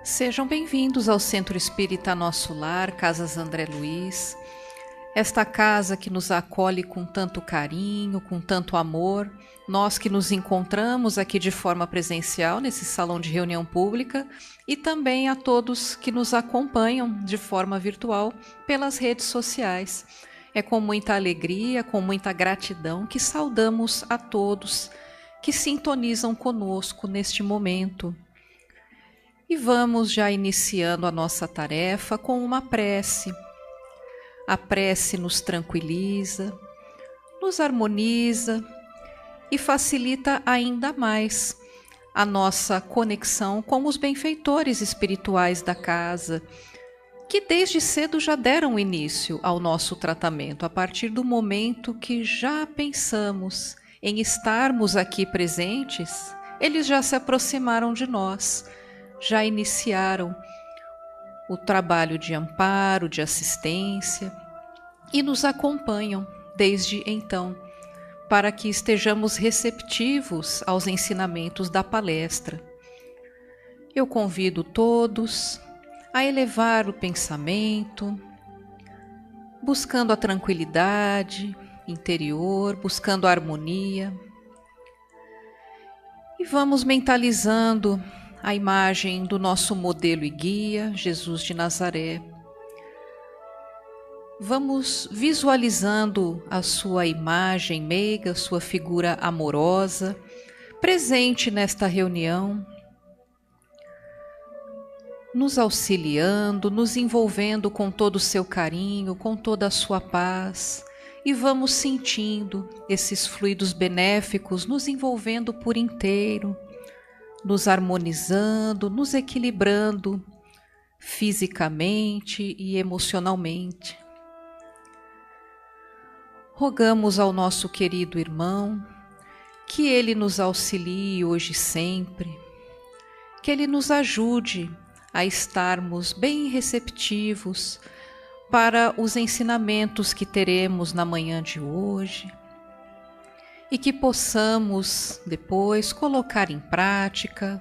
Sejam bem-vindos ao Centro Espírita Nosso Lar, Casas André Luiz. Esta casa que nos acolhe com tanto carinho, com tanto amor. Nós que nos encontramos aqui de forma presencial nesse salão de reunião pública e também a todos que nos acompanham de forma virtual pelas redes sociais. É com muita alegria, com muita gratidão que saudamos a todos que sintonizam conosco neste momento. E vamos já iniciando a nossa tarefa com uma prece. A prece nos tranquiliza, nos harmoniza e facilita ainda mais a nossa conexão com os benfeitores espirituais da casa, que desde cedo já deram início ao nosso tratamento, a partir do momento que já pensamos em estarmos aqui presentes, eles já se aproximaram de nós. Já iniciaram o trabalho de amparo, de assistência e nos acompanham desde então, para que estejamos receptivos aos ensinamentos da palestra. Eu convido todos a elevar o pensamento, buscando a tranquilidade interior, buscando a harmonia, e vamos mentalizando a imagem do nosso modelo e guia, Jesus de Nazaré. Vamos visualizando a sua imagem meiga, sua figura amorosa, presente nesta reunião, nos auxiliando, nos envolvendo com todo o seu carinho, com toda a sua paz, e vamos sentindo esses fluidos benéficos nos envolvendo por inteiro, nos harmonizando, nos equilibrando fisicamente e emocionalmente. Rogamos ao nosso querido irmão que ele nos auxilie hoje e sempre, que ele nos ajude a estarmos bem receptivos para os ensinamentos que teremos na manhã de hoje, e que possamos depois colocar em prática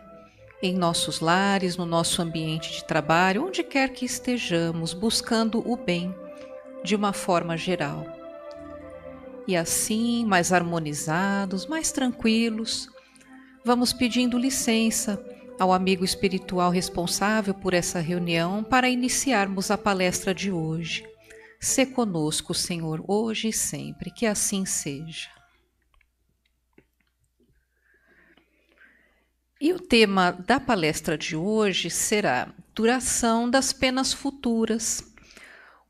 em nossos lares, no nosso ambiente de trabalho, onde quer que estejamos, buscando o bem de uma forma geral. E assim, mais harmonizados, mais tranquilos, vamos pedindo licença ao amigo espiritual responsável por essa reunião para iniciarmos a palestra de hoje. Sê conosco, Senhor, hoje e sempre, que assim seja. E o tema da palestra de hoje será Duração das Penas Futuras.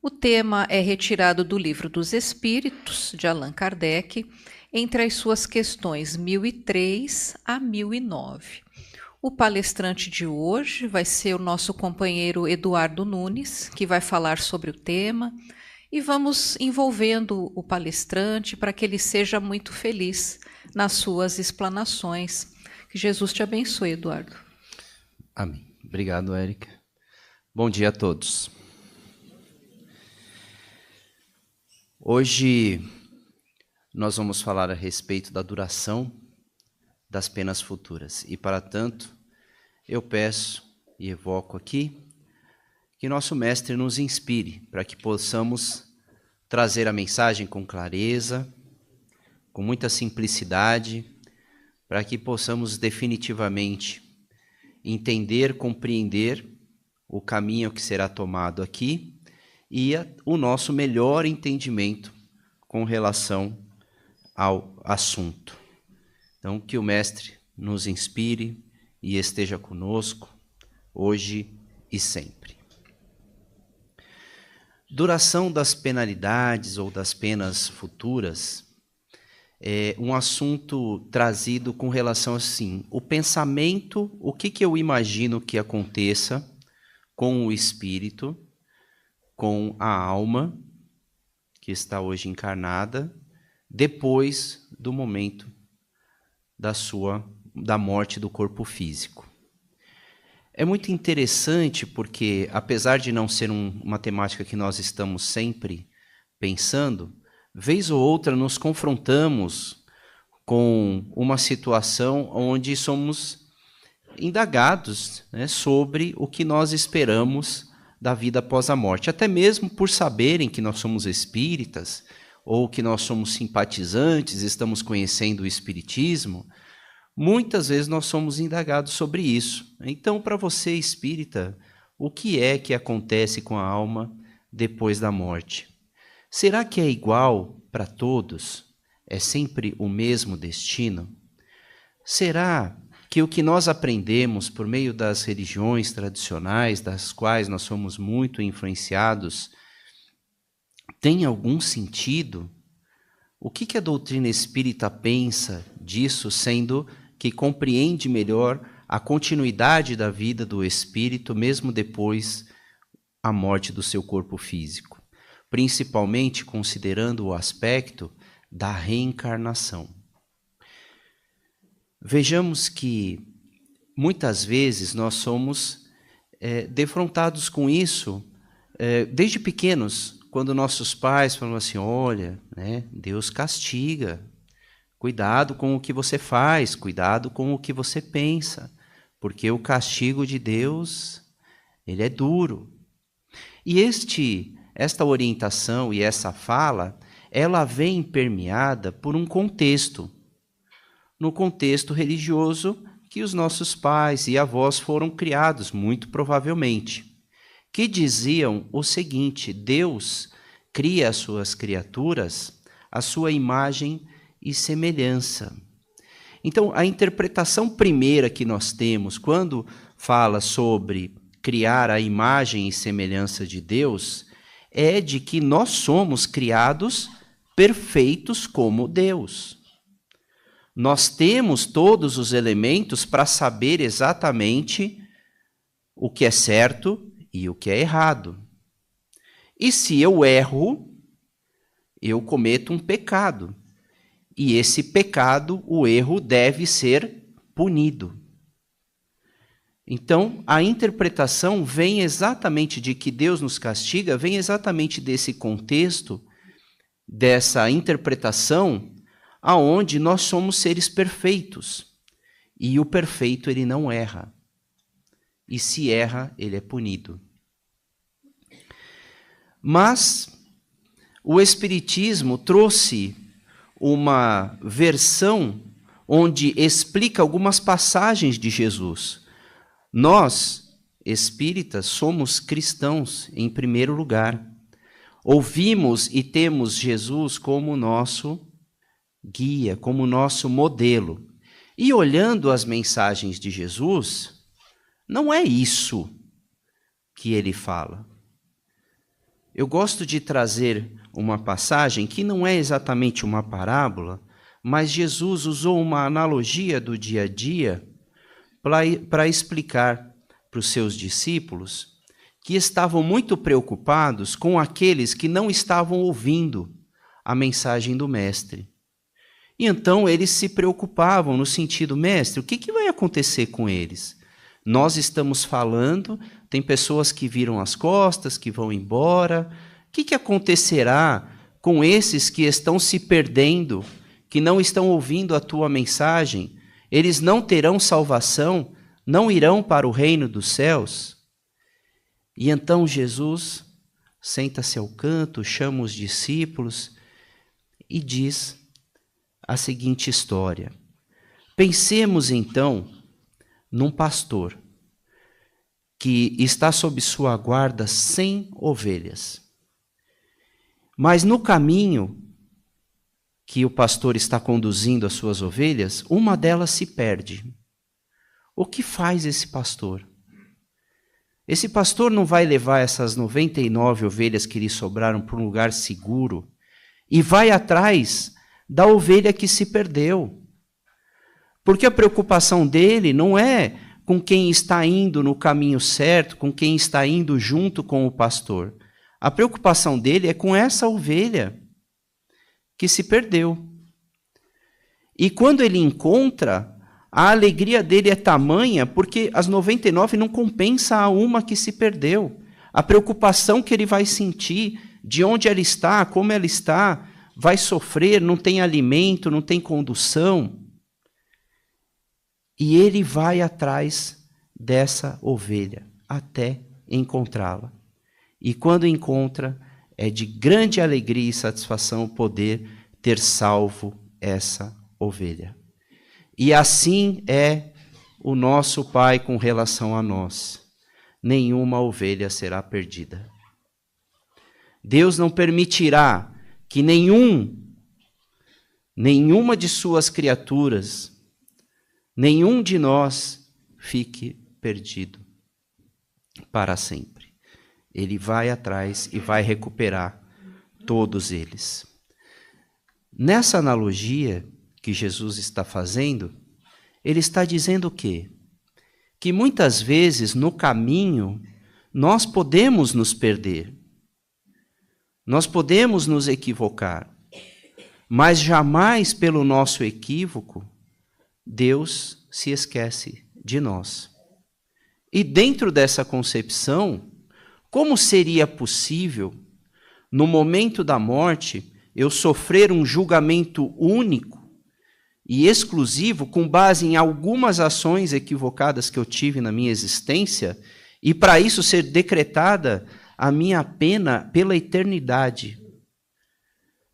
O tema é retirado do Livro dos Espíritos, de Allan Kardec, entre as suas questões 1003 a 1009. O palestrante de hoje vai ser o nosso companheiro Eduardo Nunes, que vai falar sobre o tema, e vamos envolvendo o palestrante para que ele seja muito feliz nas suas explanações. Que Jesus te abençoe, Eduardo. Amém. Obrigado, Érica. Bom dia a todos. Hoje nós vamos falar a respeito da duração das penas futuras. E para tanto, eu peço e evoco aqui que nosso Mestre nos inspire para que possamos trazer a mensagem com clareza, com muita simplicidade, para que possamos definitivamente entender, compreender o caminho que será tomado aqui e o nosso melhor entendimento com relação ao assunto. Então, que o Mestre nos inspire e esteja conosco hoje e sempre. Duração das penalidades ou das penas futuras é um assunto trazido com relação assim, o pensamento, o que eu imagino que aconteça com o espírito, com a alma que está hoje encarnada, depois do momento da morte do corpo físico. É muito interessante porque, apesar de não ser uma temática que nós estamos sempre pensando, vez ou outra nos confrontamos com uma situação onde somos indagados, né, sobre o que nós esperamos da vida após a morte. Até mesmo por saberem que nós somos espíritas, ou que nós somos simpatizantes, estamos conhecendo o espiritismo, muitas vezes nós somos indagados sobre isso. Então, para você espírita, o que é que acontece com a alma depois da morte? Será que é igual para todos? É sempre o mesmo destino? Será que o que nós aprendemos por meio das religiões tradicionais, das quais nós somos muito influenciados, tem algum sentido? O que a doutrina espírita pensa disso, sendo que compreende melhor a continuidade da vida do espírito, mesmo depois a morte do seu corpo físico, principalmente considerando o aspecto da reencarnação? Vejamos que muitas vezes nós somos defrontados com isso desde pequenos, quando nossos pais falam assim, olha, né, Deus castiga, cuidado com o que você faz, cuidado com o que você pensa, porque o castigo de Deus, ele é duro. E esta orientação e essa fala, ela vem permeada por um contexto, no contexto religioso que os nossos pais e avós foram criados, muito provavelmente, que diziam o seguinte: Deus cria as suas criaturas à sua imagem e semelhança. Então, a interpretação primeira que nós temos quando fala sobre criar a imagem e semelhança de Deus é de que nós somos criados perfeitos como Deus. Nós temos todos os elementos para saber exatamente o que é certo e o que é errado. E se eu erro, eu cometo um pecado. E esse pecado, o erro, deve ser punido. Então, a interpretação vem exatamente de que Deus nos castiga, vem exatamente desse contexto, dessa interpretação, aonde nós somos seres perfeitos. E o perfeito, ele não erra. E se erra, ele é punido. Mas o Espiritismo trouxe uma versão onde explica algumas passagens de Jesus. Nós, espíritas, somos cristãos em primeiro lugar. Ouvimos e temos Jesus como nosso guia, como nosso modelo. E olhando as mensagens de Jesus, não é isso que ele fala. Eu gosto de trazer uma passagem que não é exatamente uma parábola, mas Jesus usou uma analogia do dia a dia para explicar para os seus discípulos que estavam muito preocupados com aqueles que não estavam ouvindo a mensagem do Mestre. E então eles se preocupavam no sentido, Mestre, o que vai acontecer com eles? Nós estamos falando, tem pessoas que viram as costas, que vão embora. O que acontecerá com esses que estão se perdendo, que não estão ouvindo a tua mensagem? Eles não terão salvação, não irão para o reino dos céus? E então Jesus senta-se ao canto, chama os discípulos e diz a seguinte história. Pensemos então num pastor que está sob sua guarda 100 ovelhas. Mas no caminho que o pastor está conduzindo as suas ovelhas, uma delas se perde. O que faz esse pastor? Esse pastor não vai levar essas 99 ovelhas que lhe sobraram para um lugar seguro e vai atrás da ovelha que se perdeu. Porque a preocupação dele não é com quem está indo no caminho certo, com quem está indo junto com o pastor. A preocupação dele é com essa ovelha que se perdeu. E quando ele encontra, a alegria dele é tamanha porque as 99 não compensa a uma que se perdeu. A preocupação que ele vai sentir, de onde ela está, como ela está, vai sofrer, não tem alimento, não tem condução. E ele vai atrás dessa ovelha até encontrá-la. E quando encontra, é de grande alegria e satisfação poder ter salvo essa ovelha. E assim é o nosso Pai com relação a nós. Nenhuma ovelha será perdida. Deus não permitirá que nenhuma de suas criaturas, nenhum de nós fique perdido para sempre. Ele vai atrás e vai recuperar todos eles. Nessa analogia que Jesus está fazendo, ele está dizendo o quê? Que muitas vezes no caminho nós podemos nos perder, nós podemos nos equivocar, mas jamais pelo nosso equívoco Deus se esquece de nós. E dentro dessa concepção, como seria possível, no momento da morte, eu sofrer um julgamento único e exclusivo com base em algumas ações equivocadas que eu tive na minha existência, e para isso ser decretada a minha pena pela eternidade?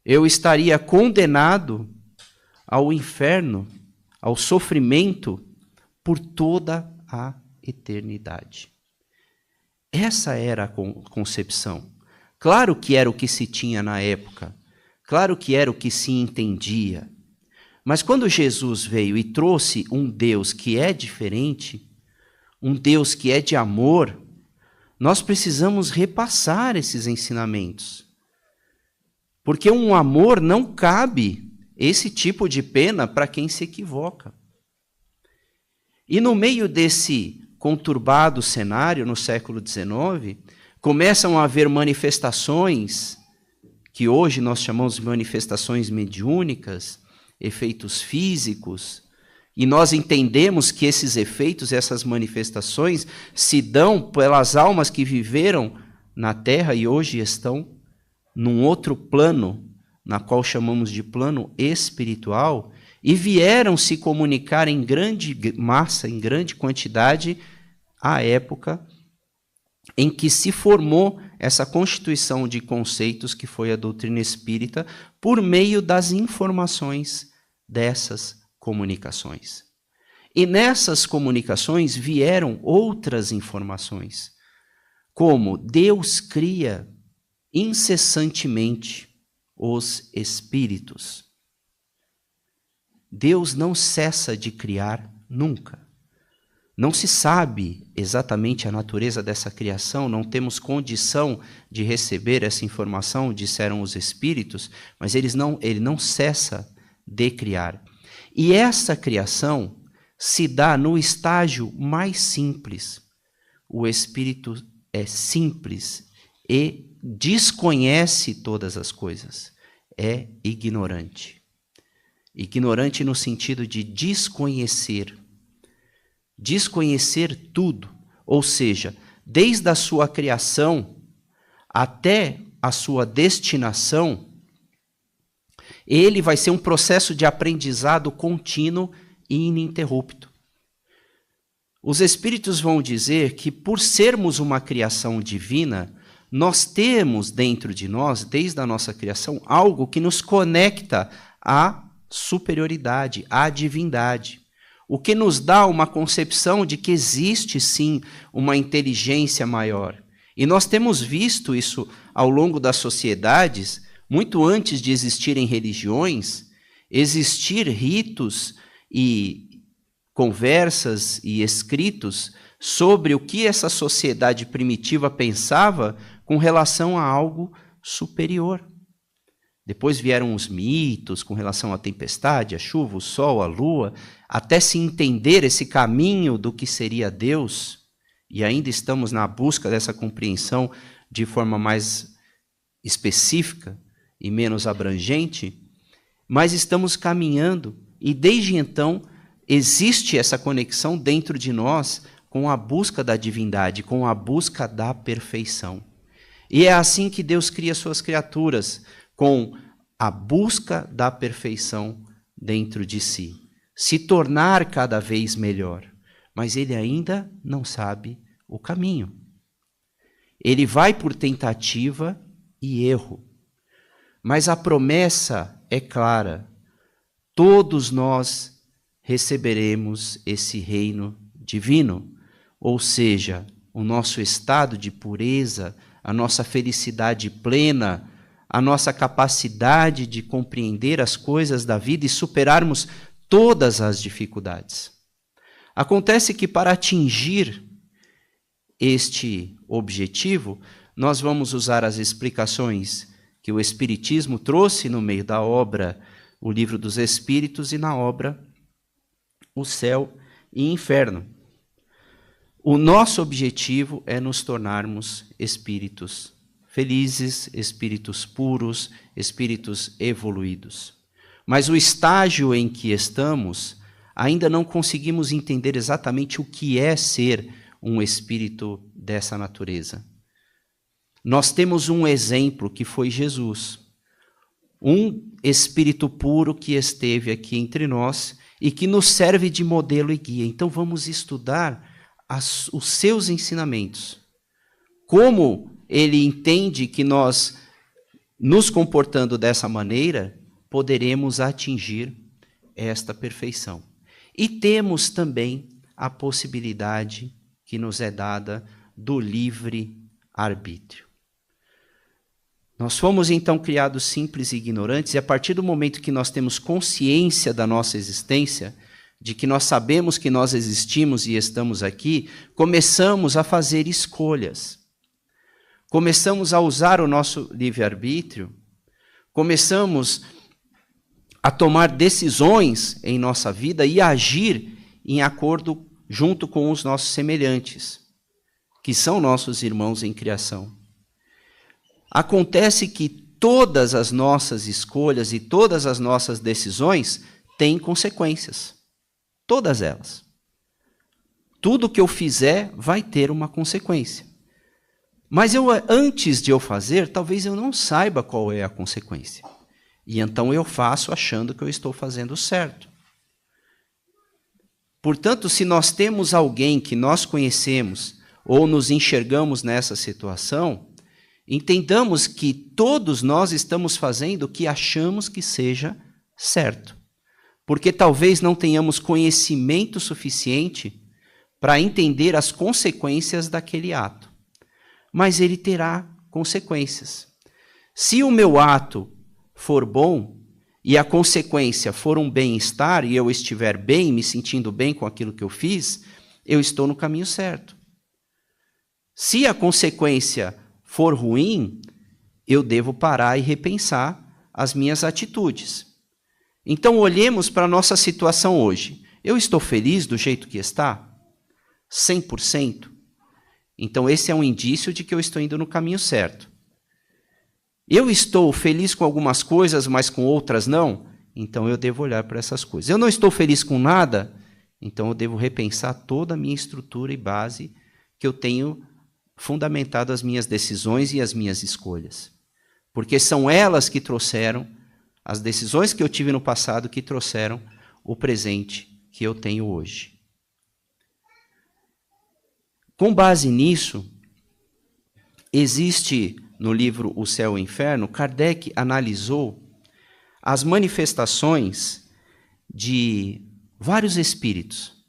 Eu estaria condenado ao inferno, ao sofrimento, por toda a eternidade. Essa era a concepção. Claro que era o que se tinha na época, claro que era o que se entendia. Mas quando Jesus veio e trouxe um Deus que é diferente, um Deus que é de amor, nós precisamos repassar esses ensinamentos. Porque um amor não cabe esse tipo de pena para quem se equivoca. E no meio desse conturbado cenário, no século XIX, começam a haver manifestações, que hoje nós chamamos de manifestações mediúnicas, efeitos físicos, e nós entendemos que esses efeitos, essas manifestações, se dão pelas almas que viveram na Terra e hoje estão num outro plano, na qual chamamos de plano espiritual, e vieram se comunicar em grande massa, em grande quantidade, à época em que se formou essa constituição de conceitos que foi a doutrina espírita, por meio das informações dessas comunicações. E nessas comunicações vieram outras informações, como Deus cria incessantemente os espíritos. Deus não cessa de criar nunca. Não se sabe exatamente a natureza dessa criação, não temos condição de receber essa informação, disseram os espíritos, mas ele não cessa de criar. E essa criação se dá no estágio mais simples. O espírito é simples e desconhece todas as coisas. É ignorante. Ignorante no sentido de desconhecer. Desconhecer tudo. Ou seja, desde a sua criação até a sua destinação, ele vai ser um processo de aprendizado contínuo e ininterrupto. Os espíritos vão dizer que, por sermos uma criação divina, nós temos dentro de nós, desde a nossa criação, algo que nos conecta à superioridade, à divindade. O que nos dá uma concepção de que existe, sim, uma inteligência maior. E nós temos visto isso ao longo das sociedades, muito antes de existirem religiões, existir ritos e conversas e escritos sobre o que essa sociedade primitiva pensava com relação a algo superior. Depois vieram os mitos com relação à tempestade, à chuva, o sol, a lua, até se entender esse caminho do que seria Deus, e ainda estamos na busca dessa compreensão de forma mais específica e menos abrangente, mas estamos caminhando, e desde então existe essa conexão dentro de nós com a busca da divindade, com a busca da perfeição. E é assim que Deus cria suas criaturas, com a busca da perfeição dentro de si, se tornar cada vez melhor, mas ele ainda não sabe o caminho. Ele vai por tentativa e erro. Mas a promessa é clara: todos nós receberemos esse reino divino, ou seja, o nosso estado de pureza, a nossa felicidade plena, a nossa capacidade de compreender as coisas da vida e superarmos todas as dificuldades. Acontece que para atingir este objetivo, nós vamos usar as explicações que o Espiritismo trouxe no meio da obra O Livro dos Espíritos e na obra O Céu e Inferno. O nosso objetivo é nos tornarmos espíritos felizes, espíritos puros, espíritos evoluídos. Mas o estágio em que estamos, ainda não conseguimos entender exatamente o que é ser um espírito dessa natureza. Nós temos um exemplo que foi Jesus, um espírito puro que esteve aqui entre nós e que nos serve de modelo e guia. Então vamos estudar os seus ensinamentos. Como ele entende que nós, nos comportando dessa maneira, poderemos atingir esta perfeição. E temos também a possibilidade que nos é dada do livre arbítrio. Nós fomos então criados simples e ignorantes, e a partir do momento que nós temos consciência da nossa existência, de que nós sabemos que nós existimos e estamos aqui, começamos a fazer escolhas. Começamos a usar o nosso livre-arbítrio, começamos a tomar decisões em nossa vida e agir em acordo junto com os nossos semelhantes, que são nossos irmãos em criação. Acontece que todas as nossas escolhas e todas as nossas decisões têm consequências. Todas elas. Tudo que eu fizer vai ter uma consequência. Mas antes de eu fazer, talvez eu não saiba qual é a consequência. E então eu faço achando que eu estou fazendo certo. Portanto, se nós temos alguém que nós conhecemos ou nos enxergamos nessa situação, entendamos que todos nós estamos fazendo o que achamos que seja certo. Porque talvez não tenhamos conhecimento suficiente para entender as consequências daquele ato. Mas ele terá consequências. Se o meu ato for bom e a consequência for um bem-estar e eu estiver bem, me sentindo bem com aquilo que eu fiz, eu estou no caminho certo. Se a consequência for ruim, eu devo parar e repensar as minhas atitudes. Então, olhemos para a nossa situação hoje. Eu estou feliz do jeito que está? 100%? Então, esse é um indício de que eu estou indo no caminho certo. Eu estou feliz com algumas coisas, mas com outras não? Então, eu devo olhar para essas coisas. Eu não estou feliz com nada? Então, eu devo repensar toda a minha estrutura e base que eu tenho fundamentado as minhas decisões e as minhas escolhas. Porque são elas que trouxeram, as decisões que eu tive no passado, que trouxeram o presente que eu tenho hoje. Com base nisso, existe no livro O Céu e o Inferno, Kardec analisou as manifestações de vários espíritos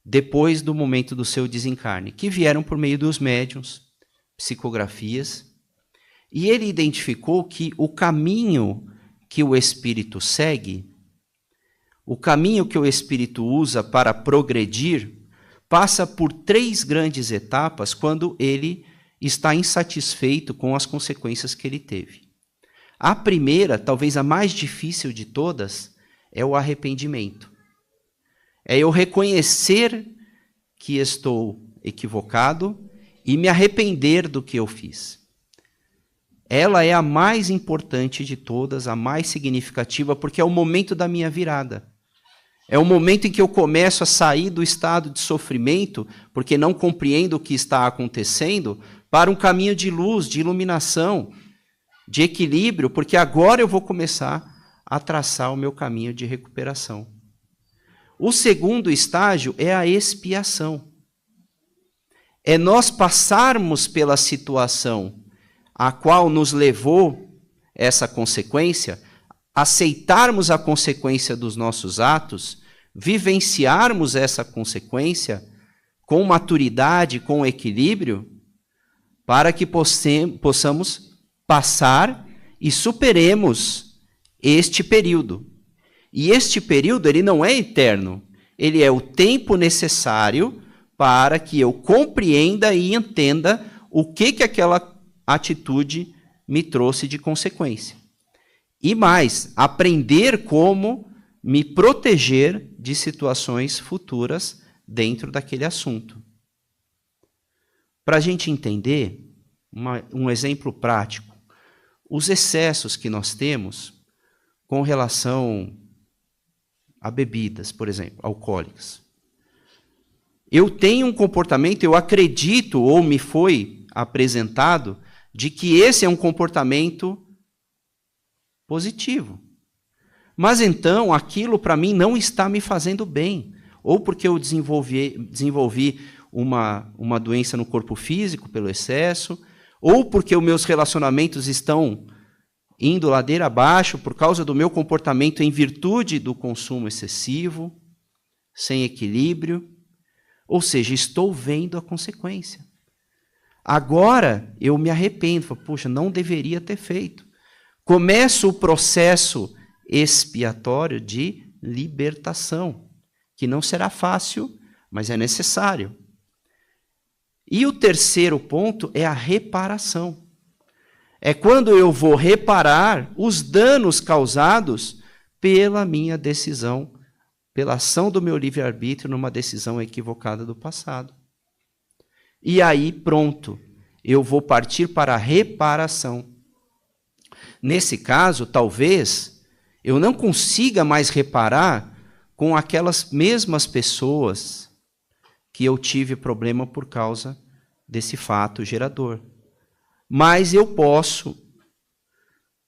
depois do momento do seu desencarne, que vieram por meio dos médiuns, psicografias, e ele identificou que o caminho que o espírito segue, o caminho que o espírito usa para progredir, passa por 3 grandes etapas quando ele está insatisfeito com as consequências que ele teve. A primeira, talvez a mais difícil de todas, é o arrependimento. É eu reconhecer que estou equivocado e me arrepender do que eu fiz. Ela é a mais importante de todas, a mais significativa, porque é o momento da minha virada. É o momento em que eu começo a sair do estado de sofrimento, porque não compreendo o que está acontecendo, para um caminho de luz, de iluminação, de equilíbrio, porque agora eu vou começar a traçar o meu caminho de recuperação. O segundo estágio é a expiação. É nós passarmos pela situação a qual nos levou essa consequência, aceitarmos a consequência dos nossos atos, vivenciarmos essa consequência com maturidade, com equilíbrio, para que possamos passar e superemos este período. E este período, ele não é eterno, ele é o tempo necessário para que eu compreenda e entenda o que aquela atitude me trouxe de consequência. E mais, aprender como me proteger de situações futuras dentro daquele assunto. Para a gente entender, um exemplo prático, os excessos que nós temos com relação a bebidas, por exemplo, alcoólicas. Eu tenho um comportamento, eu acredito, ou me foi apresentado, de que esse é um comportamento positivo. Mas então, aquilo para mim não está me fazendo bem. Ou porque eu desenvolvi uma doença no corpo físico pelo excesso, ou porque os meus relacionamentos estão indo ladeira abaixo por causa do meu comportamento em virtude do consumo excessivo, sem equilíbrio. Ou seja, estou vendo a consequência. Agora eu me arrependo, falo, puxa, não deveria ter feito. Começo o processo expiatório de libertação, que não será fácil, mas é necessário. E o terceiro ponto é a reparação. É quando eu vou reparar os danos causados pela minha decisão, pela ação do meu livre-arbítrio numa decisão equivocada do passado. E aí, pronto, eu vou partir para a reparação. Nesse caso, talvez, eu não consiga mais reparar com aquelas mesmas pessoas que eu tive problema por causa desse fato gerador. Mas eu posso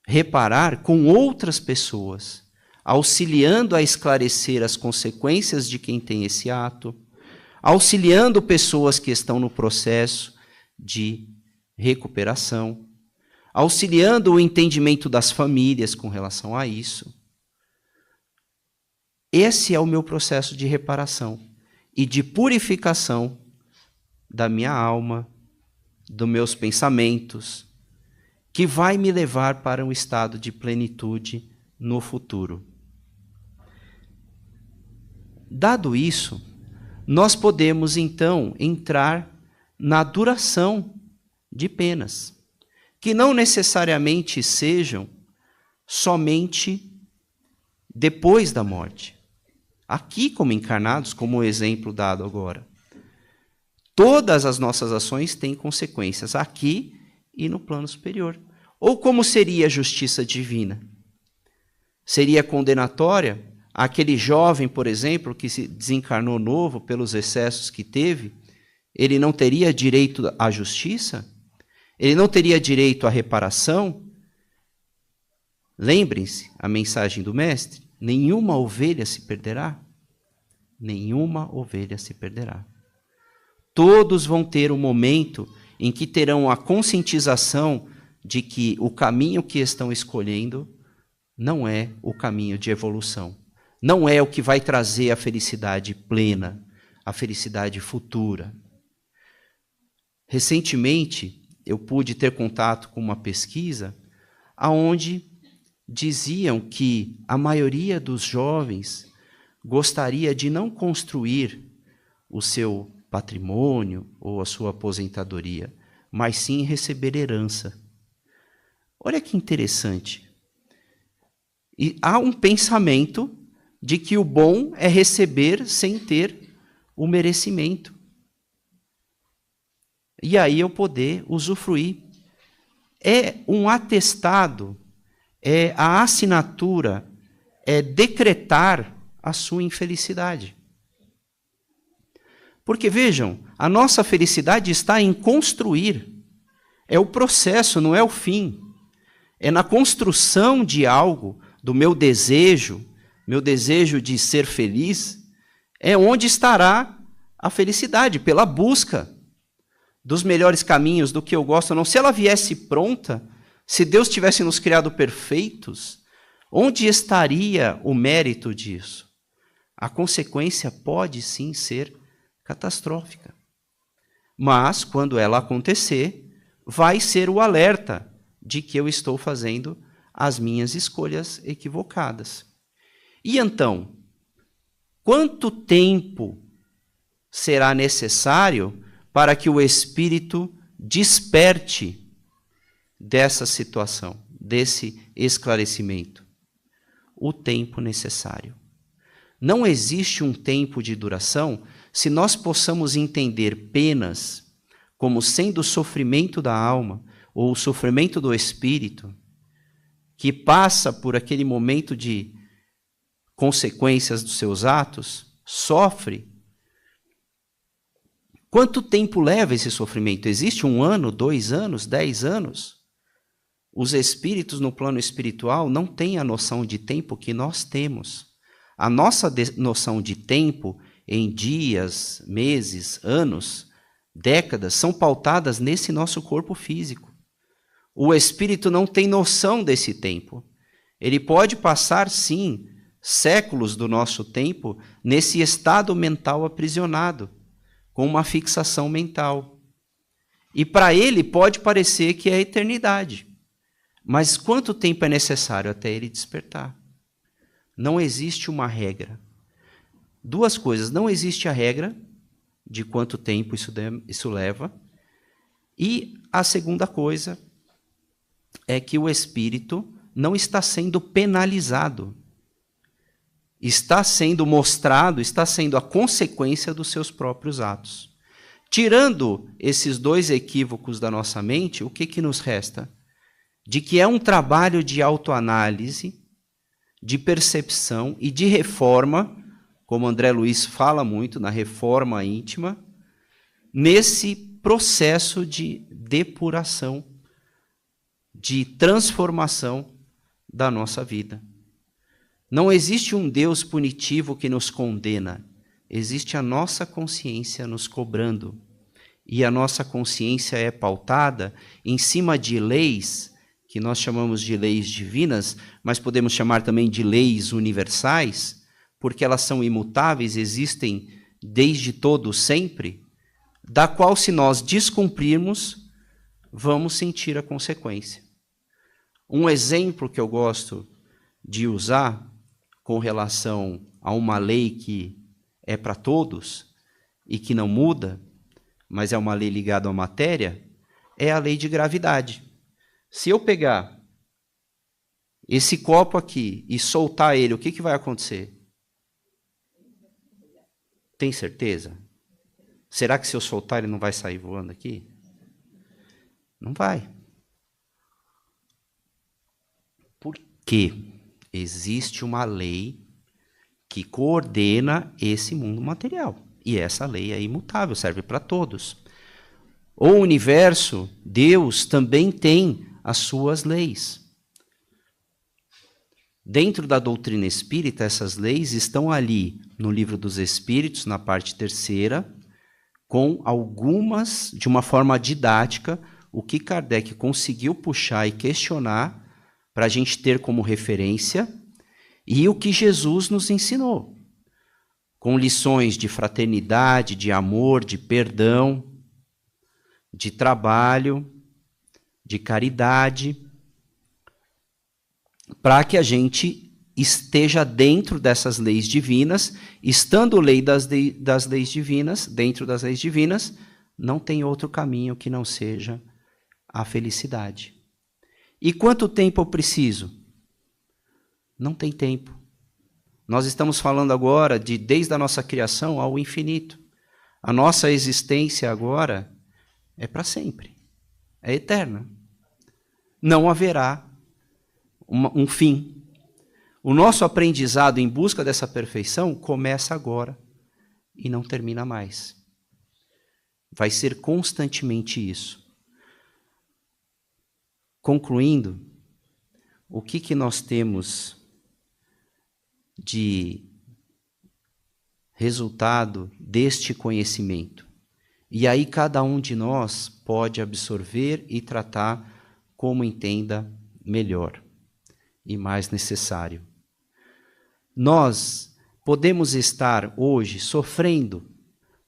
reparar com outras pessoas, auxiliando a esclarecer as consequências de quem tem esse ato, auxiliando pessoas que estão no processo de recuperação, auxiliando o entendimento das famílias com relação a isso. Esse é o meu processo de reparação e de purificação da minha alma, dos meus pensamentos, que vai me levar para um estado de plenitude no futuro. Dado isso, nós podemos, então, entrar na duração de penas, que não necessariamente sejam somente depois da morte. Aqui, como encarnados, como o exemplo dado agora. Todas as nossas ações têm consequências aqui e no plano superior. Ou como seria a justiça divina? Seria condenatória? Aquele jovem, por exemplo, que se desencarnou novo pelos excessos que teve, ele não teria direito à justiça? Ele não teria direito à reparação? Lembrem-se a mensagem do Mestre: nenhuma ovelha se perderá. Nenhuma ovelha se perderá. Todos vão ter um momento em que terão a conscientização de que o caminho que estão escolhendo não é o caminho de evolução. Não é o que vai trazer a felicidade plena, a felicidade futura. Recentemente, eu pude ter contato com uma pesquisa onde diziam que a maioria dos jovens gostaria de não construir o seu patrimônio ou a sua aposentadoria, mas sim receber herança. Olha que interessante. E há um pensamento de que o bom é receber sem ter o merecimento. E aí eu poder usufruir. É um atestado, é a assinatura, é decretar a sua infelicidade. Porque, vejam, a nossa felicidade está em construir. É o processo, não é o fim. É na construção de algo, do meu desejo de ser feliz, é onde estará a felicidade, pela busca dos melhores caminhos, do que eu gosto ou não. Se ela viesse pronta, se Deus tivesse nos criado perfeitos, onde estaria o mérito disso? A consequência pode sim ser catastrófica. Mas, quando ela acontecer, vai ser o alerta de que eu estou fazendo as minhas escolhas equivocadas. E então, quanto tempo será necessário para que o Espírito desperte dessa situação, desse esclarecimento? O tempo necessário. Não existe um tempo de duração se nós possamos entender penas como sendo o sofrimento da alma ou o sofrimento do espírito, que passa por aquele momento de consequências dos seus atos, sofre. Quanto tempo leva esse sofrimento? Existe 1 ano, 2 anos, 10 anos? Os espíritos no plano espiritual não têm a noção de tempo que nós temos. A nossa noção de tempo em dias, meses, anos, décadas, são pautadas nesse nosso corpo físico. O espírito não tem noção desse tempo. Ele pode passar, sim, séculos do nosso tempo nesse estado mental aprisionado, com uma fixação mental. E para ele pode parecer que é a eternidade. Mas quanto tempo é necessário até ele despertar? Não existe uma regra. 2 coisas. Não existe a regra de quanto tempo isso leva. E a segunda coisa é que o espírito não está sendo penalizado. Está sendo mostrado, está sendo a consequência dos seus próprios atos. Tirando esses 2 equívocos da nossa mente, o que nos resta? De que é um trabalho de autoanálise, de percepção e de reforma, como André Luiz fala muito na reforma íntima, nesse processo de depuração, de transformação da nossa vida. Não existe um Deus punitivo que nos condena, existe a nossa consciência nos cobrando. E a nossa consciência é pautada em cima de leis, que nós chamamos de leis divinas, mas podemos chamar também de leis universais, porque elas são imutáveis, existem desde todo sempre, da qual, se nós descumprirmos, vamos sentir a consequência. Um exemplo que eu gosto de usar com relação a uma lei que é para todos e que não muda, mas é uma lei ligada à matéria, é a lei de gravidade. Se eu pegar esse copo aqui e soltar ele, o que vai acontecer? Tem certeza? Será que se eu soltar ele não vai sair voando aqui? Não vai. Por quê? Existe uma lei que coordena esse mundo material. E essa lei é imutável, serve para todos. O universo, Deus, também tem as suas leis. Dentro da doutrina espírita, essas leis estão ali no Livro dos Espíritos, na parte 3ª, com algumas, de uma forma didática, o que Kardec conseguiu puxar e questionar para a gente ter como referência, e o que Jesus nos ensinou, com lições de fraternidade, de amor, de perdão, de trabalho, de caridade, para que a gente esteja dentro dessas leis divinas. Estando lei das leis divinas, dentro das leis divinas, não tem outro caminho que não seja a felicidade. E quanto tempo eu preciso? Não tem tempo. Nós estamos falando agora de desde a nossa criação ao infinito. A nossa existência agora é para sempre. É eterna. Não haverá um fim. O nosso aprendizado em busca dessa perfeição começa agora e não termina mais. Vai ser constantemente isso. Concluindo, o que nós temos de resultado deste conhecimento. E aí cada um de nós pode absorver e tratar como entenda melhor e mais necessário. Nós podemos estar hoje sofrendo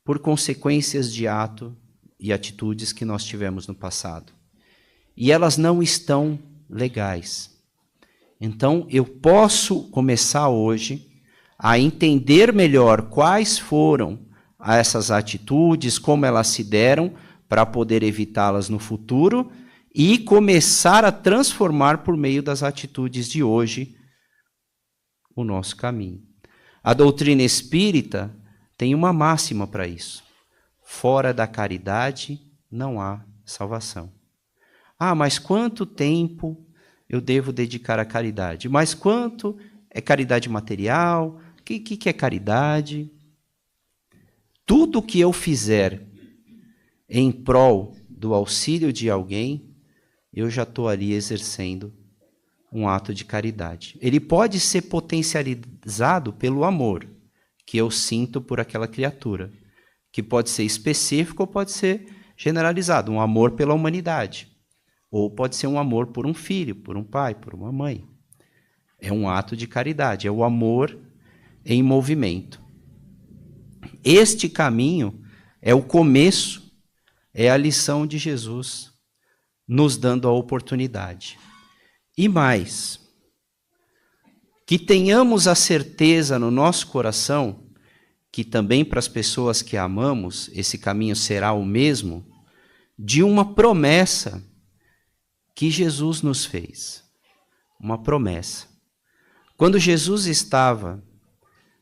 por consequências de ato e atitudes que nós tivemos no passado. E elas não estão legais. Então, eu posso começar hoje a entender melhor quais foram essas atitudes, como elas se deram, para poder evitá-las no futuro e começar a transformar por meio das atitudes de hoje o nosso caminho. A doutrina espírita tem uma máxima para isso. Fora da caridade não há salvação. Ah, mas quanto tempo eu devo dedicar à caridade? Mas quanto é caridade material? O que é caridade? Tudo que eu fizer em prol do auxílio de alguém, eu já estou ali exercendo um ato de caridade. Ele pode ser potencializado pelo amor que eu sinto por aquela criatura, que pode ser específico ou pode ser generalizado, um amor pela humanidade. Ou pode ser um amor por um filho, por um pai, por uma mãe. É um ato de caridade, é o amor em movimento. Este caminho é o começo, é a lição de Jesus, nos dando a oportunidade. E mais, que tenhamos a certeza no nosso coração, que também para as pessoas que amamos, esse caminho será o mesmo, de uma promessa que Jesus nos fez. Uma promessa. Quando Jesus estava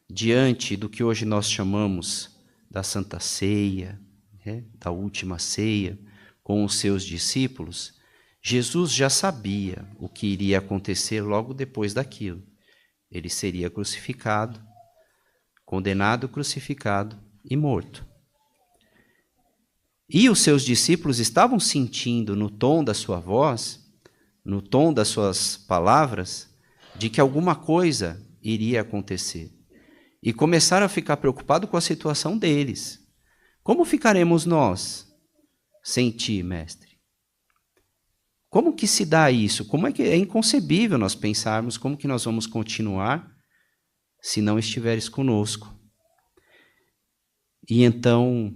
diante do que hoje nós chamamos da Santa Ceia, da Última Ceia, com os seus discípulos, Jesus já sabia o que iria acontecer logo depois daquilo. Ele seria crucificado, condenado, crucificado e morto. E os seus discípulos estavam sentindo no tom da sua voz, no tom das suas palavras, de que alguma coisa iria acontecer. E começaram a ficar preocupados com a situação deles. Como ficaremos nós sem ti, mestre? Como que se dá isso? Como é que é inconcebível nós pensarmos como que nós vamos continuar se não estiveres conosco? E então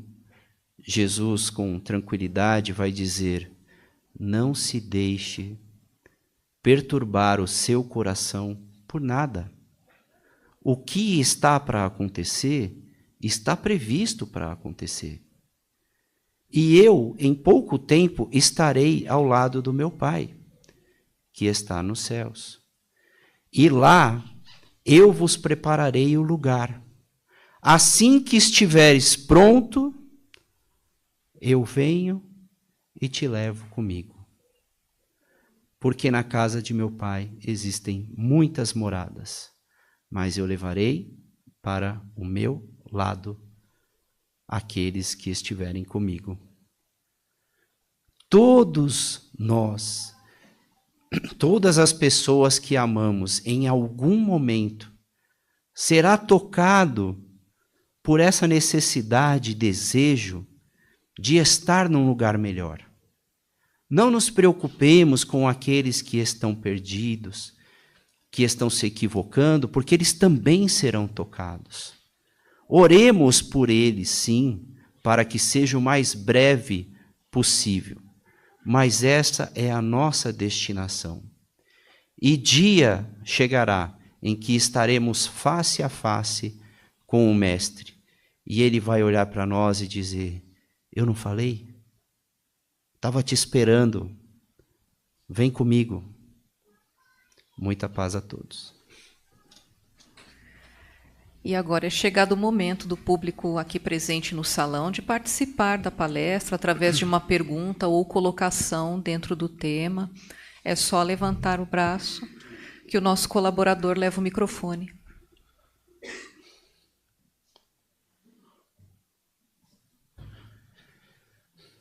Jesus, com tranquilidade, vai dizer: não se deixe perturbar o seu coração por nada. O que está para acontecer, está previsto para acontecer. E eu, em pouco tempo, estarei ao lado do meu Pai, que está nos céus. E lá eu vos prepararei o lugar. Assim que estiveres pronto, eu venho e te levo comigo. Porque na casa de meu Pai existem muitas moradas, mas eu levarei para o meu lado aqueles que estiverem comigo. Todos nós, todas as pessoas que amamos, em algum momento, será tocado por essa necessidade e desejo de estar num lugar melhor. Não nos preocupemos com aqueles que estão perdidos, que estão se equivocando, porque eles também serão tocados. Oremos por eles, sim, para que seja o mais breve possível. Mas essa é a nossa destinação. E dia chegará em que estaremos face a face com o Mestre. E ele vai olhar para nós e dizer: eu não falei? Estava te esperando. Vem comigo. Muita paz a todos. E agora é chegado o momento do público aqui presente no salão de participar da palestra através de uma pergunta ou colocação dentro do tema. É só levantar o braço que o nosso colaborador leva o microfone.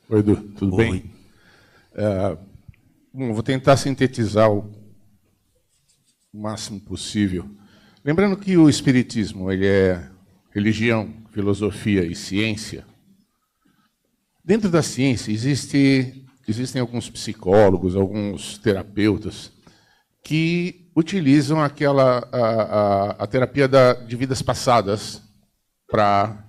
Oi, Edu, tudo bem? Bom, vou tentar sintetizar o máximo possível. Lembrando que o Espiritismo ele religião, filosofia e ciência, dentro da ciência existem alguns psicólogos, alguns terapeutas que utilizam a terapia de vidas passadas para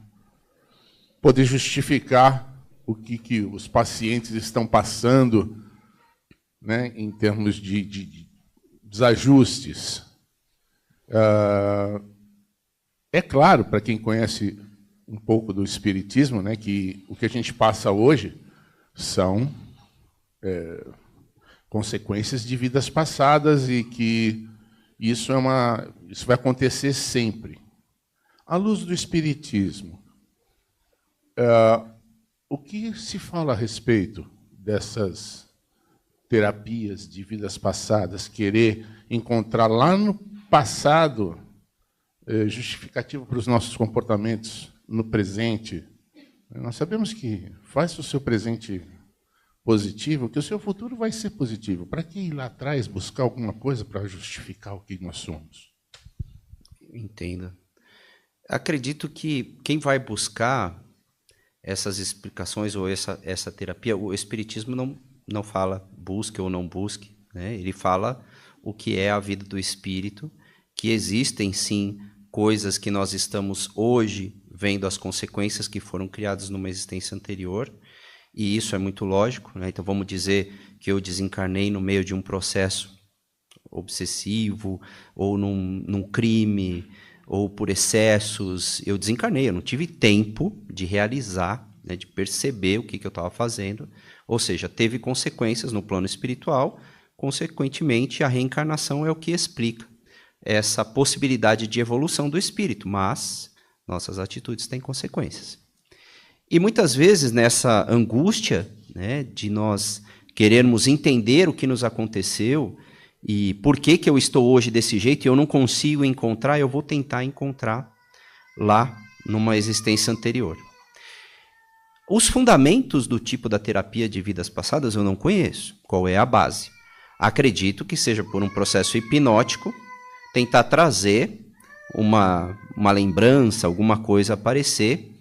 poder justificar o que os pacientes estão passando, né, em termos de desajustes. É claro, para quem conhece um pouco do espiritismo, né, que o que a gente passa hoje são consequências de vidas passadas e que isso vai acontecer sempre. À luz do espiritismo, o que se fala a respeito dessas terapias de vidas passadas, querer encontrar lá no passado justificativa para os nossos comportamentos no presente? Nós sabemos que faz o seu presente positivo, que o seu futuro vai ser positivo. Para que ir lá atrás buscar alguma coisa para justificar o que nós somos? Entendo. Acredito que quem vai buscar essas explicações ou essa terapia, o espiritismo não fala busque ou não busque, né? Ele fala o que é a vida do espírito, que existem sim coisas que nós estamos hoje vendo as consequências que foram criadas numa existência anterior, e isso é muito lógico, né? Então vamos dizer que eu desencarnei no meio de um processo obsessivo, ou num crime, ou por excessos, eu desencarnei, eu não tive tempo de realizar, né, de perceber o que eu estava fazendo, ou seja, teve consequências no plano espiritual, consequentemente a reencarnação é o que explica essa possibilidade de evolução do espírito, mas nossas atitudes têm consequências. E muitas vezes nessa angústia, né, de nós querermos entender o que nos aconteceu e por que eu estou hoje desse jeito e eu não consigo encontrar, eu vou tentar encontrar lá numa existência anterior. Os fundamentos do tipo da terapia de vidas passadas eu não conheço. Qual é a base? Acredito que seja por um processo hipnótico, tentar trazer uma lembrança, alguma coisa aparecer.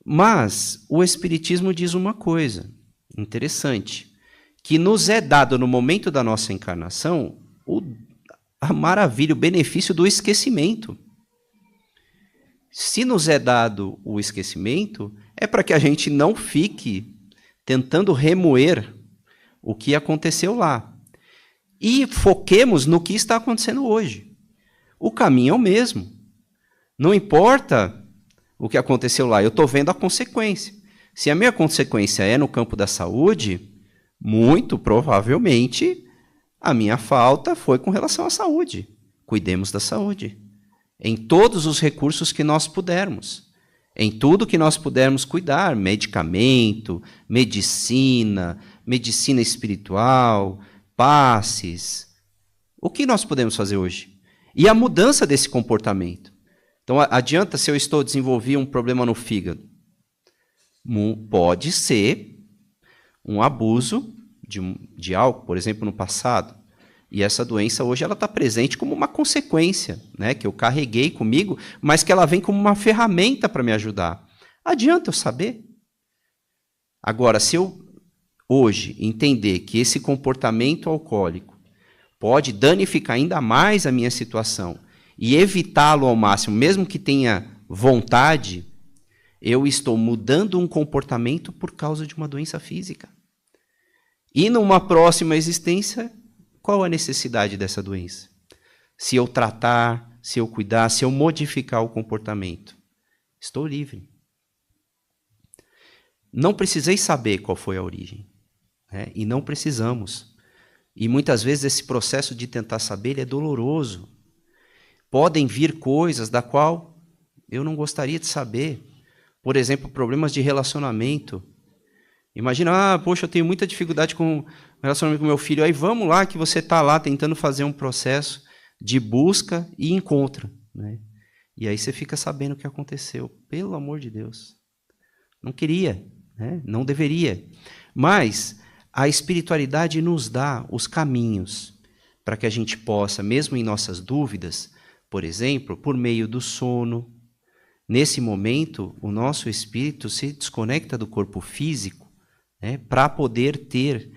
Mas o Espiritismo diz uma coisa interessante, que nos é dado no momento da nossa encarnação a maravilha, o benefício do esquecimento. Se nos é dado o esquecimento, é para que a gente não fique tentando remoer o que aconteceu lá. E foquemos no que está acontecendo hoje. O caminho é o mesmo. Não importa o que aconteceu lá, eu estou vendo a consequência. Se a minha consequência é no campo da saúde, muito provavelmente a minha falta foi com relação à saúde. Cuidemos da saúde. Em todos os recursos que nós pudermos. Em tudo que nós pudermos cuidar, medicamento, medicina espiritual, passes. O que nós podemos fazer hoje? E a mudança desse comportamento. Então, adianta se eu desenvolvi um problema no fígado? Pode ser um abuso de álcool, por exemplo, no passado. E essa doença hoje ela está presente como uma consequência, né, que eu carreguei comigo, mas que ela vem como uma ferramenta para me ajudar. Adianta eu saber? Agora, se eu hoje entender que esse comportamento alcoólico pode danificar ainda mais a minha situação e evitá-lo ao máximo, mesmo que tenha vontade, eu estou mudando um comportamento por causa de uma doença física. E numa próxima existência, qual a necessidade dessa doença? Se eu tratar, se eu cuidar, se eu modificar o comportamento, estou livre. Não precisei saber qual foi a origem, né? E não precisamos. E muitas vezes esse processo de tentar saber ele é doloroso. Podem vir coisas da qual eu não gostaria de saber. Por exemplo, problemas de relacionamento. Imagina, poxa, eu tenho muita dificuldade com relacionamento com meu filho. Aí vamos lá que você está lá tentando fazer um processo de busca e encontra, né? E aí você fica sabendo o que aconteceu. Pelo amor de Deus. Não queria, né? Não deveria. Mas a espiritualidade nos dá os caminhos para que a gente possa, mesmo em nossas dúvidas, por exemplo, por meio do sono, nesse momento, o nosso espírito se desconecta do corpo físico, né, para poder ter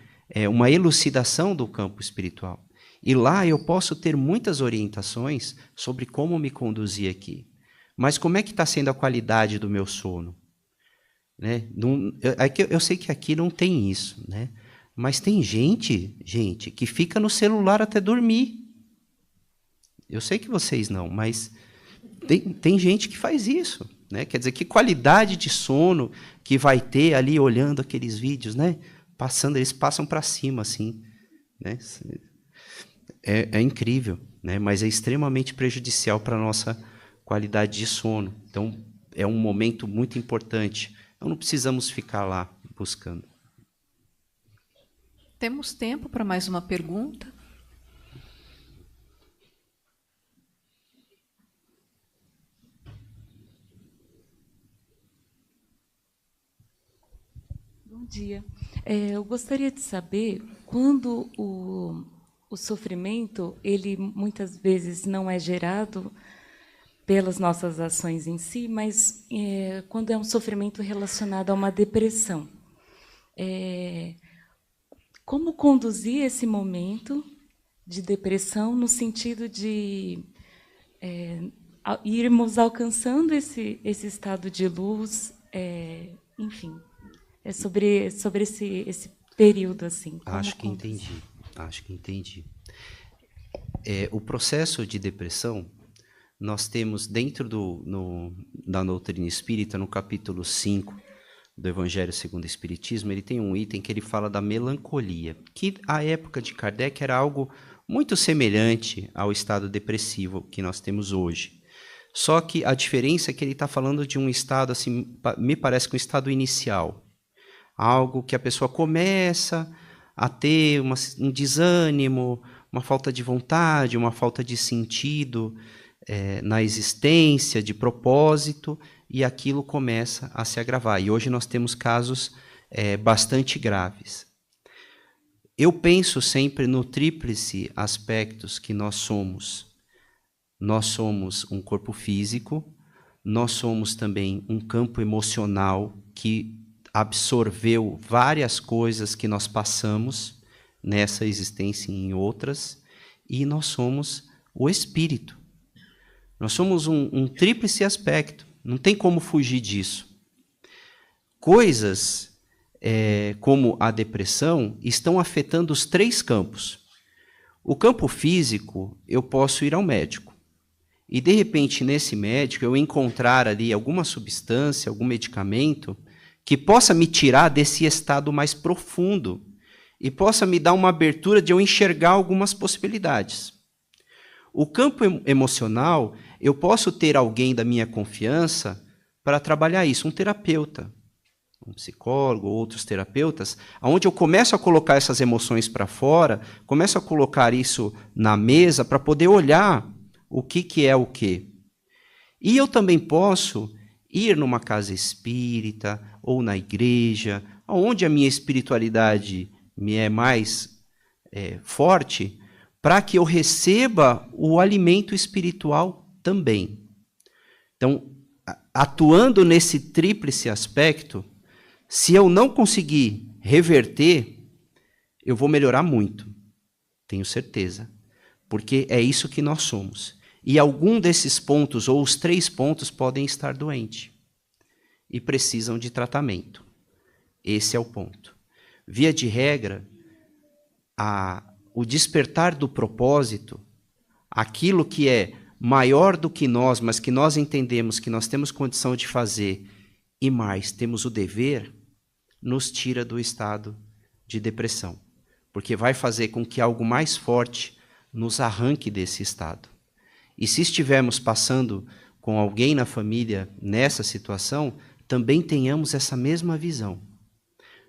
uma elucidação do campo espiritual. E lá eu posso ter muitas orientações sobre como me conduzir aqui. Mas como é que está sendo a qualidade do meu sono? Né? Eu sei que aqui não tem isso, né? Mas tem gente que fica no celular até dormir. Eu sei que vocês não, mas tem gente que faz isso, né? Quer dizer, que qualidade de sono que vai ter ali olhando aqueles vídeos, né? Eles passam para cima, assim, né? É incrível, né? Mas é extremamente prejudicial para a nossa qualidade de sono. Então, é um momento muito importante. Então, não precisamos ficar lá buscando. Temos tempo para mais uma pergunta? Bom dia. Eu gostaria de saber quando o sofrimento, ele muitas vezes não é gerado pelas nossas ações em si, mas quando é um sofrimento relacionado a uma depressão. Como conduzir esse momento de depressão no sentido de irmos alcançando esse estado de luz, enfim, sobre esse período assim. Acho que entendi. O processo de depressão, nós temos dentro da doutrina espírita, no capítulo 5 do Evangelho segundo o Espiritismo, ele tem um item que ele fala da melancolia, que à época de Kardec era algo muito semelhante ao estado depressivo que nós temos hoje. Só que a diferença é que ele está falando de um estado, assim, me parece que um estado inicial. Algo que a pessoa começa a ter um desânimo, uma falta de vontade, uma falta de sentido na existência, de propósito, e aquilo começa a se agravar. E hoje nós temos casos bastante graves. Eu penso sempre no tríplice aspectos que nós somos. Nós somos um corpo físico, nós somos também um campo emocional que absorveu várias coisas que nós passamos nessa existência e em outras, e nós somos o espírito. Nós somos um tríplice aspecto, não tem como fugir disso. Coisas como a depressão estão afetando os 3 campos. O campo físico, eu posso ir ao médico. E, de repente, nesse médico, eu encontrar ali alguma substância, algum medicamento que possa me tirar desse estado mais profundo e possa me dar uma abertura de eu enxergar algumas possibilidades. O campo emocional, eu posso ter alguém da minha confiança para trabalhar isso, um terapeuta, um psicólogo, outros terapeutas, onde eu começo a colocar essas emoções para fora, começo a colocar isso na mesa para poder olhar o que é o quê. E eu também posso ir numa casa espírita ou na igreja, onde a minha espiritualidade me é mais forte, para que eu receba o alimento espiritual também. Então, atuando nesse tríplice aspecto, se eu não conseguir reverter, eu vou melhorar muito, tenho certeza, porque é isso que nós somos. E algum desses pontos, ou os 3 pontos, podem estar doentes e precisam de tratamento. Esse é o ponto. Via de regra, o despertar do propósito, aquilo que é maior do que nós, mas que nós entendemos que nós temos condição de fazer e mais, temos o dever, nos tira do estado de depressão, porque vai fazer com que algo mais forte nos arranque desse estado. E se estivermos passando com alguém na família nessa situação, também tenhamos essa mesma visão.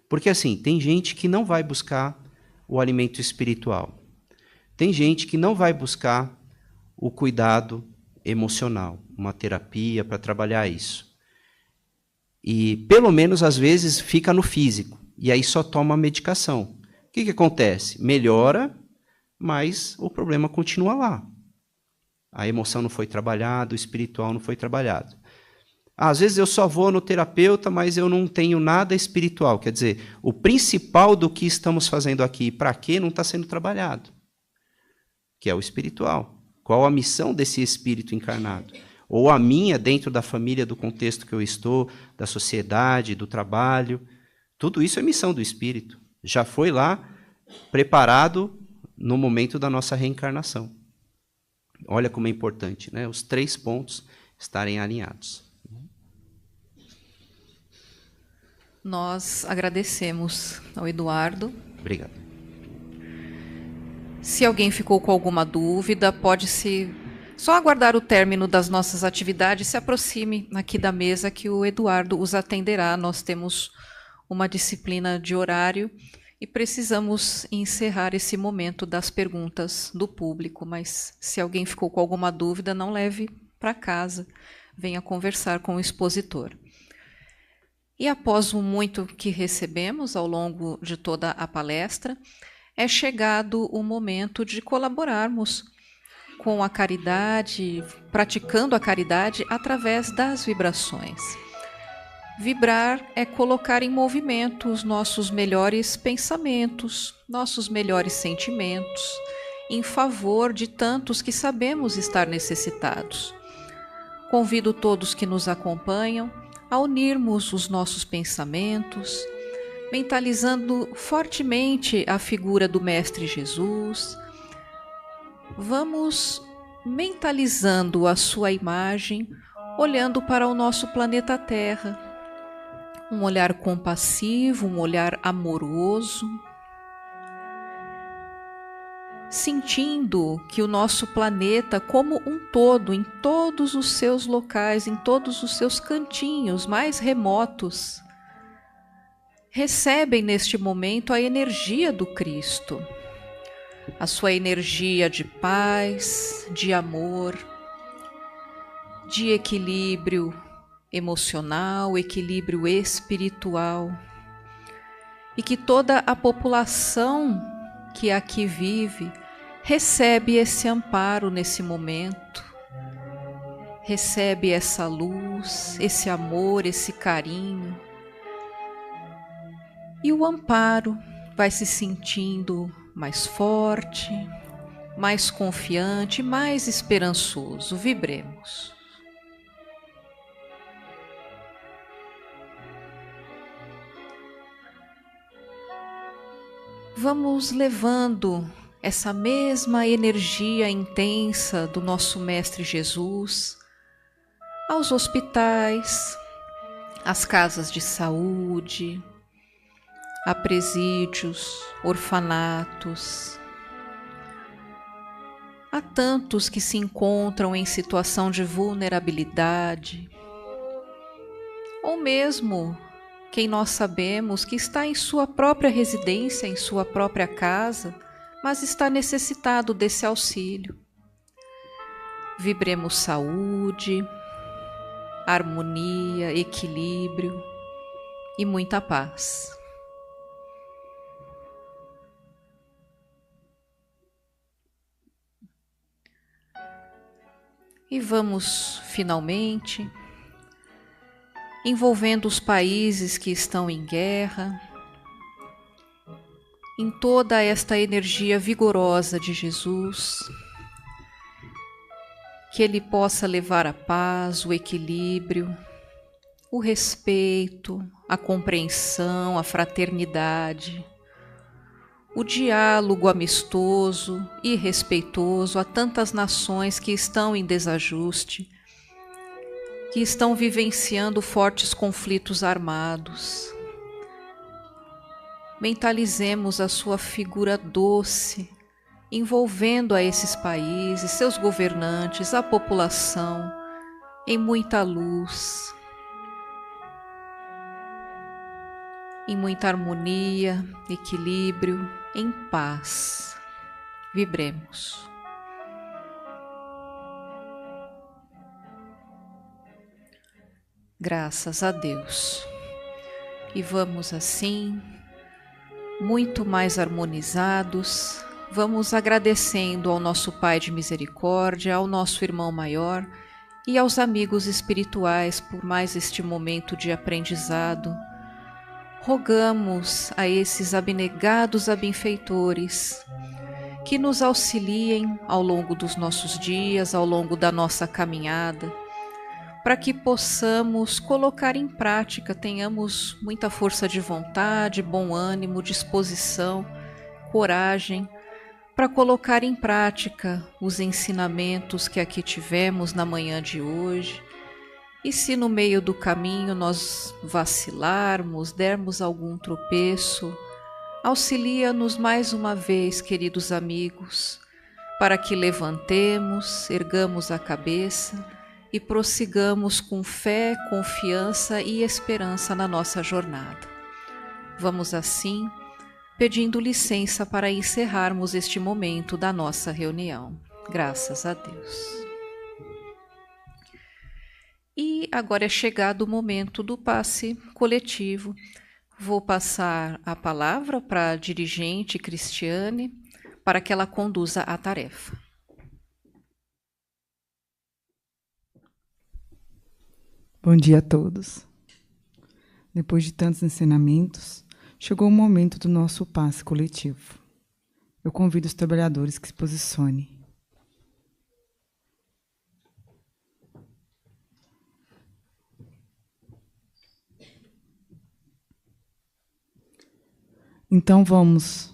Porque assim, tem gente que não vai buscar o alimento espiritual. Tem gente que não vai buscar o cuidado emocional, uma terapia para trabalhar isso. E, pelo menos, às vezes, fica no físico. E aí só toma medicação. O que acontece? Melhora, mas o problema continua lá. A emoção não foi trabalhada, o espiritual não foi trabalhado. Às vezes eu só vou no terapeuta, mas eu não tenho nada espiritual. Quer dizer, o principal do que estamos fazendo aqui e para quê não está sendo trabalhado, que é o espiritual. Qual a missão desse espírito encarnado? Ou a minha dentro da família, do contexto que eu estou, da sociedade, do trabalho. Tudo isso é missão do espírito. Já foi lá preparado no momento da nossa reencarnação. Olha como é importante, né? Os 3 pontos estarem alinhados. Nós agradecemos ao Eduardo. Obrigado. Se alguém ficou com alguma dúvida, pode-se só aguardar o término das nossas atividades, se aproxime aqui da mesa que o Eduardo os atenderá. Nós temos uma disciplina de horário e precisamos encerrar esse momento das perguntas do público, mas se alguém ficou com alguma dúvida, não leve para casa, venha conversar com o expositor. E após o muito que recebemos ao longo de toda a palestra, é chegado o momento de colaborarmos com a caridade, praticando a caridade através das vibrações. Vibrar é colocar em movimento os nossos melhores pensamentos, nossos melhores sentimentos, em favor de tantos que sabemos estar necessitados. Convido todos que nos acompanham a unirmos os nossos pensamentos, mentalizando fortemente a figura do Mestre Jesus. Vamos mentalizando a sua imagem, olhando para o nosso planeta Terra. Um olhar compassivo, um olhar amoroso, sentindo que o nosso planeta como um todo, em todos os seus locais, em todos os seus cantinhos mais remotos, recebem neste momento a energia do Cristo, a sua energia de paz, de amor, de equilíbrio emocional, equilíbrio espiritual, e que toda a população que aqui vive recebe esse amparo nesse momento, recebe essa luz, esse amor, esse carinho, e o amparo vai se sentindo mais forte, mais confiante, mais esperançoso. Vibremos. Vamos levando essa mesma energia intensa do nosso Mestre Jesus aos hospitais, às casas de saúde, a presídios, orfanatos. Há tantos que se encontram em situação de vulnerabilidade, ou mesmo quem nós sabemos que está em sua própria residência, em sua própria casa, mas está necessitado desse auxílio. Vibremos saúde, harmonia, equilíbrio e muita paz. E vamos, finalmente, envolvendo os países que estão em guerra, em toda esta energia vigorosa de Jesus, que Ele possa levar a paz, o equilíbrio, o respeito, a compreensão, a fraternidade, o diálogo amistoso e respeitoso a tantas nações que estão em desajuste, que estão vivenciando fortes conflitos armados. Mentalizemos a sua figura doce, envolvendo a esses países, seus governantes, a população, em muita luz, em muita harmonia, equilíbrio, em paz. Vibremos. Graças a Deus. E vamos assim, muito mais harmonizados, vamos agradecendo ao nosso Pai de Misericórdia, ao nosso Irmão Maior, e aos amigos espirituais por mais este momento de aprendizado. Rogamos a esses abnegados benfeitores que nos auxiliem ao longo dos nossos dias, ao longo da nossa caminhada, para que possamos colocar em prática, tenhamos muita força de vontade, bom ânimo, disposição, coragem, para colocar em prática os ensinamentos que aqui tivemos na manhã de hoje. E se no meio do caminho nós vacilarmos, dermos algum tropeço, auxilia-nos mais uma vez, queridos amigos, para que levantemos, ergamos a cabeça e prossigamos com fé, confiança e esperança na nossa jornada. Vamos assim, pedindo licença para encerrarmos este momento da nossa reunião. Graças a Deus. E agora é chegado o momento do passe coletivo. Vou passar a palavra para a dirigente Cristiane, para que ela conduza a tarefa. Bom dia a todos. Depois de tantos ensinamentos, chegou o momento do nosso passe coletivo. Eu convido os trabalhadores que se posicionem. Então vamos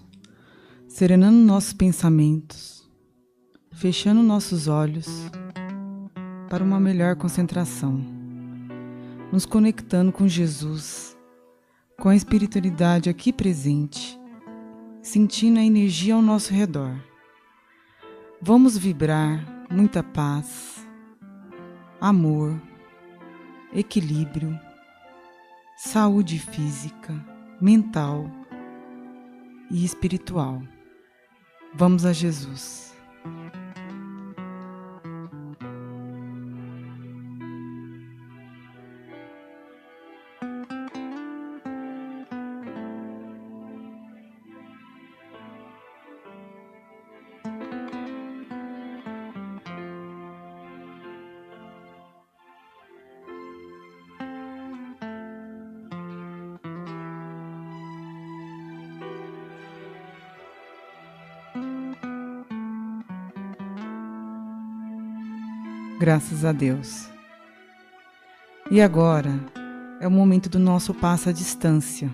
serenando nossos pensamentos, fechando nossos olhos para uma melhor concentração, nos conectando com Jesus, com a espiritualidade aqui presente, sentindo a energia ao nosso redor. Vamos vibrar muita paz, amor, equilíbrio, saúde física, mental e espiritual. Vamos a Jesus. Graças a Deus. E agora é o momento do nosso passo à distância.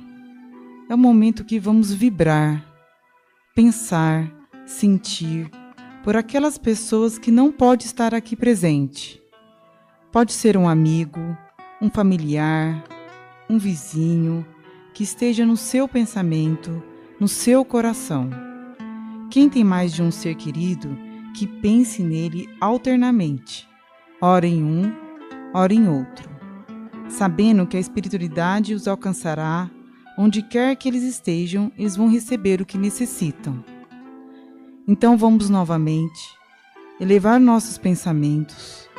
É o momento que vamos vibrar, pensar, sentir por aquelas pessoas que não podem estar aqui presente. Pode ser um amigo, um familiar, um vizinho que esteja no seu pensamento, no seu coração. Quem tem mais de um ser querido, que pense nele alternamente. Ora em um, ora em outro, sabendo que a espiritualidade os alcançará, onde quer que eles estejam, eles vão receber o que necessitam. Então vamos novamente elevar nossos pensamentos,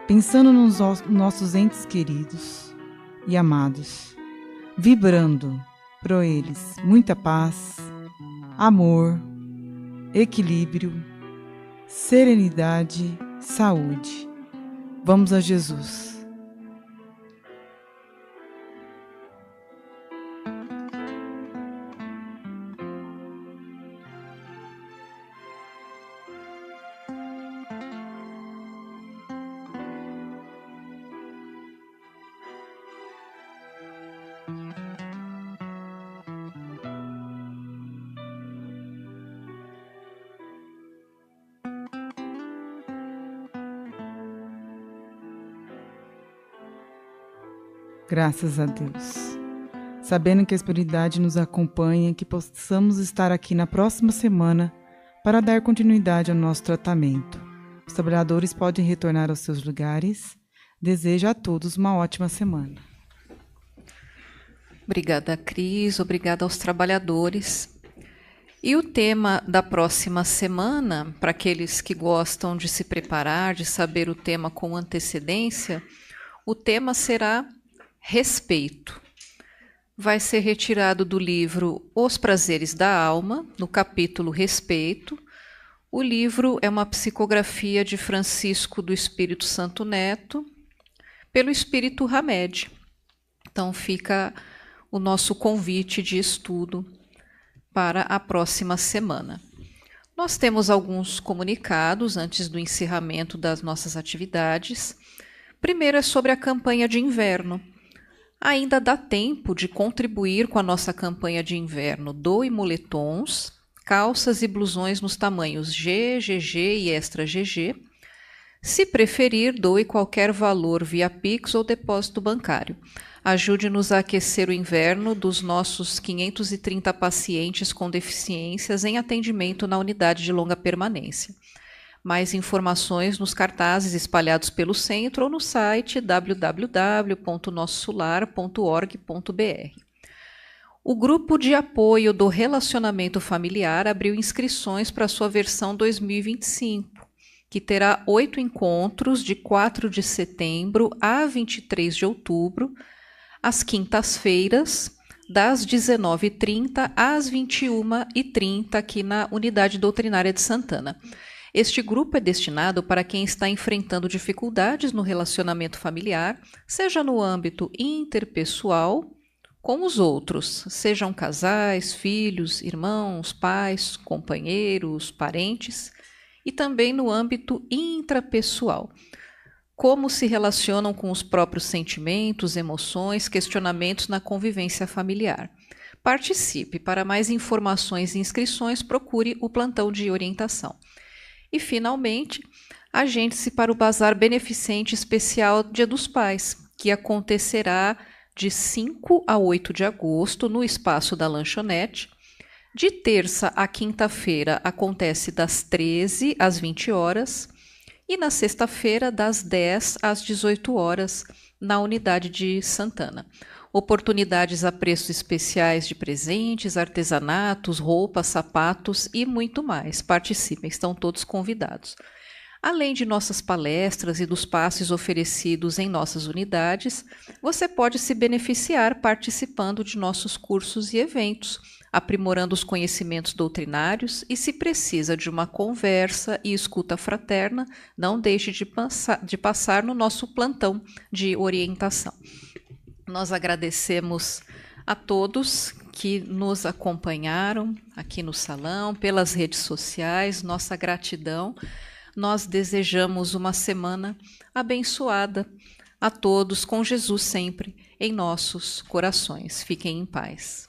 pensando nos nossos entes queridos e amados, vibrando por eles muita paz, amor, equilíbrio, serenidade, saúde. Vamos a Jesus. Graças a Deus. Sabendo que a espiritualidade nos acompanha, que possamos estar aqui na próxima semana para dar continuidade ao nosso tratamento. Os trabalhadores podem retornar aos seus lugares. Desejo a todos uma ótima semana. Obrigada, Cris. Obrigada aos trabalhadores. E o tema da próxima semana, para aqueles que gostam de se preparar, de saber o tema com antecedência, o tema será respeito. Vai ser retirado do livro Os Prazeres da Alma, no capítulo Respeito, O livro é uma psicografia de Francisco do Espírito Santo Neto, pelo Espírito Hamed. Então fica o nosso convite de estudo para a próxima semana. Nós temos alguns comunicados antes do encerramento das nossas atividades. Primeiro é sobre a campanha de inverno. Ainda dá tempo de contribuir com a nossa campanha de inverno. Doe moletons, calças e blusões nos tamanhos G, GG e Extra GG. Se preferir, doe qualquer valor via Pix ou depósito bancário. Ajude-nos a aquecer o inverno dos nossos 530 pacientes com deficiências em atendimento na unidade de longa permanência. Mais informações nos cartazes espalhados pelo centro ou no site www.nossolar.org.br. O Grupo de Apoio do Relacionamento Familiar abriu inscrições para sua versão 2025, que terá 8 encontros de 4 de setembro a 23 de outubro, às quintas-feiras, das 19h30 às 21h30, aqui na Unidade Doutrinária de Santana. Este grupo é destinado para quem está enfrentando dificuldades no relacionamento familiar, seja no âmbito interpessoal, com os outros, sejam casais, filhos, irmãos, pais, companheiros, parentes, e também no âmbito intrapessoal. Como se relacionam com os próprios sentimentos, emoções, questionamentos na convivência familiar. Participe. Para mais informações e inscrições, procure o plantão de orientação. E, finalmente, agende-se para o Bazar Beneficente Especial Dia dos Pais, que acontecerá de 5 a 8 de agosto no Espaço da Lanchonete. De terça a quinta-feira acontece das 13 às 20 horas e na sexta-feira das 10 às 18 horas na Unidade de Santana. Oportunidades a preços especiais de presentes, artesanatos, roupas, sapatos e muito mais. Participem, estão todos convidados. Além de nossas palestras e dos passes oferecidos em nossas unidades, você pode se beneficiar participando de nossos cursos e eventos, aprimorando os conhecimentos doutrinários, e se precisa de uma conversa e escuta fraterna, não deixe de passar no nosso plantão de orientação. Nós agradecemos a todos que nos acompanharam aqui no salão, pelas redes sociais, nossa gratidão. Nós desejamos uma semana abençoada a todos, com Jesus sempre em nossos corações. Fiquem em paz.